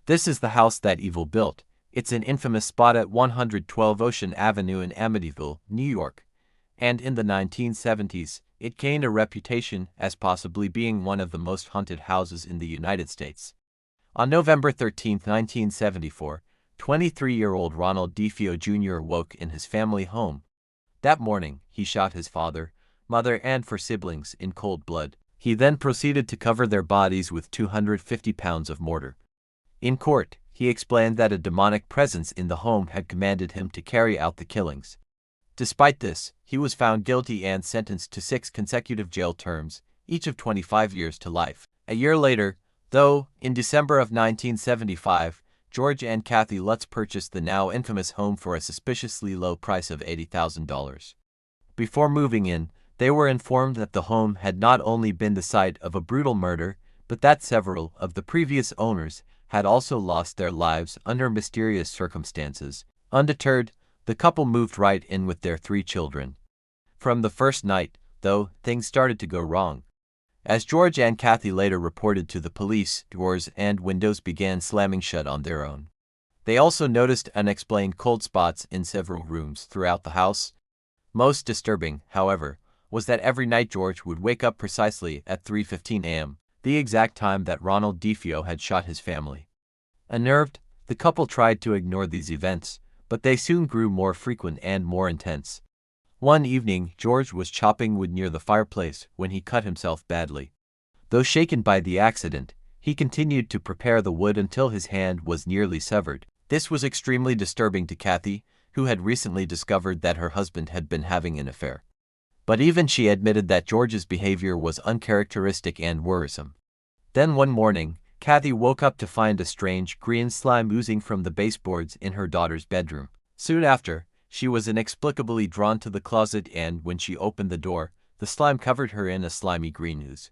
This is the house that evil built. It's an infamous spot at 112 Ocean Avenue in Amityville, New York. And in the 1970s, it gained a reputation as possibly being one of the most haunted houses in the United States. On November 13, 1974, 23-year-old Ronald DeFeo Jr. woke in his family home. That morning, he shot his father, mother, and 4 siblings in cold blood. He then proceeded to cover their bodies with 250 pounds of mortar. In court, he explained that a demonic presence in the home had commanded him to carry out the killings. Despite this, he was found guilty and sentenced to 6 consecutive jail terms, each of 25 years to life. A year later, though, in December of 1975, George and Kathy Lutz purchased the now infamous home for a suspiciously low price of $80,000. Before moving in, they were informed that the home had not only been the site of a brutal murder, but that several of the previous owners had also lost their lives under mysterious circumstances. Undeterred, the couple moved right in with their 3 children. From the first night, though, things started to go wrong. As George and Kathy later reported to the police, doors and windows began slamming shut on their own. They also noticed unexplained cold spots in several rooms throughout the house. Most disturbing, however, was that every night George would wake up precisely at 3:15 a.m., the exact time that Ronald DeFeo had shot his family. Unnerved, the couple tried to ignore these events, but they soon grew more frequent and more intense. One evening, George was chopping wood near the fireplace when he cut himself badly. Though shaken by the accident, he continued to prepare the wood until his hand was nearly severed. This was extremely disturbing to Kathy, who had recently discovered that her husband had been having an affair. But even she admitted that George's behavior was uncharacteristic and worrisome. Then one morning, Kathy woke up to find a strange green slime oozing from the baseboards in her daughter's bedroom. Soon after, she was inexplicably drawn to the closet, and when she opened the door, the slime covered her in a slimy green ooze.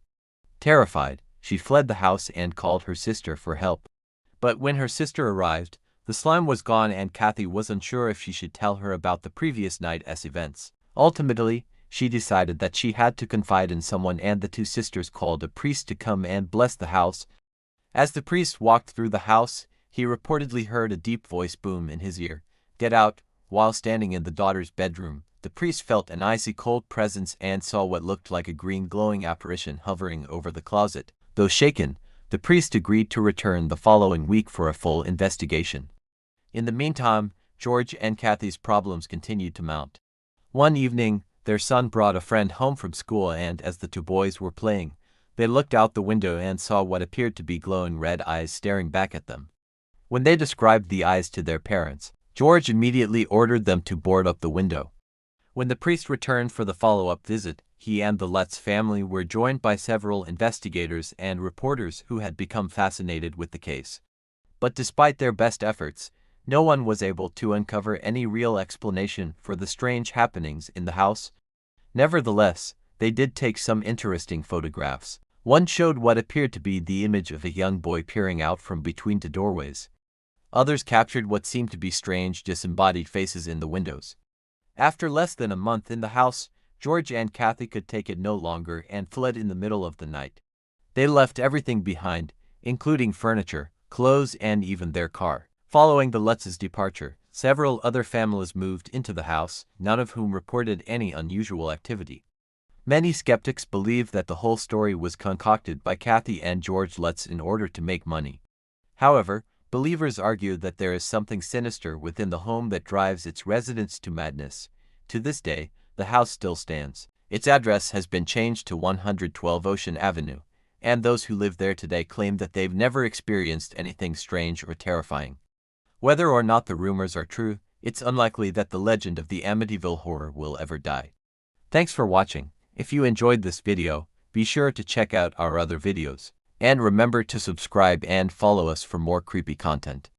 Terrified, she fled the house and called her sister for help. But when her sister arrived, the slime was gone and Kathy was unsure if she should tell her about the previous night's events. Ultimately, she decided that she had to confide in someone, and the 2 sisters called a priest to come and bless the house. As the priest walked through the house, he reportedly heard a deep voice boom in his ear, "Get out." While standing in the daughter's bedroom, the priest felt an icy cold presence and saw what looked like a green glowing apparition hovering over the closet. Though shaken, the priest agreed to return the following week for a full investigation. In the meantime, George and Kathy's problems continued to mount. One evening, their son brought a friend home from school, and as the 2 boys were playing, they looked out the window and saw what appeared to be glowing red eyes staring back at them. When they described the eyes to their parents, George immediately ordered them to board up the window. When the priest returned for the follow-up visit, he and the Lutz family were joined by several investigators and reporters who had become fascinated with the case. But despite their best efforts, no one was able to uncover any real explanation for the strange happenings in the house. Nevertheless, they did take some interesting photographs. One showed what appeared to be the image of a young boy peering out from between 2 doorways. Others captured what seemed to be strange disembodied faces in the windows. After less than a month in the house, George and Kathy could take it no longer and fled in the middle of the night. They left everything behind, including furniture, clothes, and even their car. Following the Lutz's departure, several other families moved into the house, none of whom reported any unusual activity. Many skeptics believe that the whole story was concocted by Kathy and George Lutz in order to make money. However, believers argue that there is something sinister within the home that drives its residents to madness. To this day, the house still stands. Its address has been changed to 112 Ocean Avenue, and those who live there today claim that they've never experienced anything strange or terrifying. Whether or not the rumors are true, it's unlikely that the legend of the Amityville Horror will ever die. Thanks for watching. If you enjoyed this video, be sure to check out our other videos. And remember to subscribe and follow us for more creepy content.